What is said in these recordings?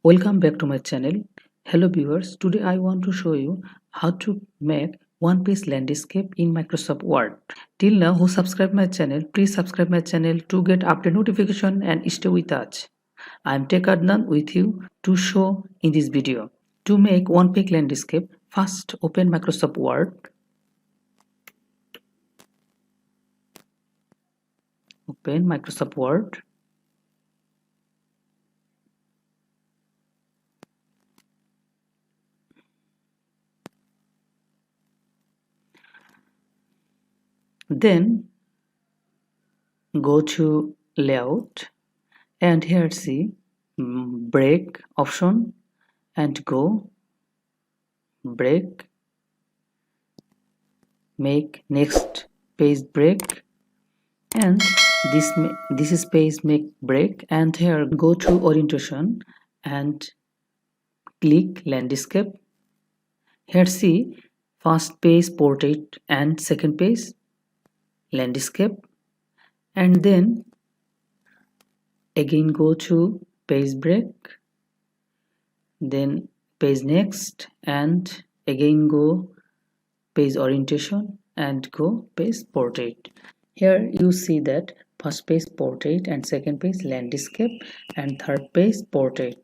Welcome back to my channel. Hello viewers, today I want to show you how to make one-page landscape in Microsoft Word. Till now, who subscribe my channel, please subscribe my channel to get update notification and stay with us. I am Tech Adnan with you to show in this video. To make one-page landscape, first open Microsoft Word. Open Microsoft Word. Then go to layout and here see break option and go break, make next page break, and this is page make break, and here go to orientation and click landscape. Here see first page portrait and second page landscape, and then again go to page break, then page next, and again go page orientation and go page portrait. Here you see that first page portrait and second page landscape and third page portrait.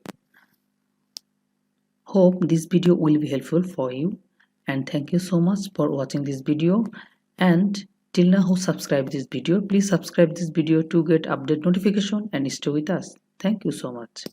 Hope this video will be helpful for you, and thank you so much for watching this video. And till now who subscribe this video, please subscribe this video to get update notification and stay with us. Thank you so much.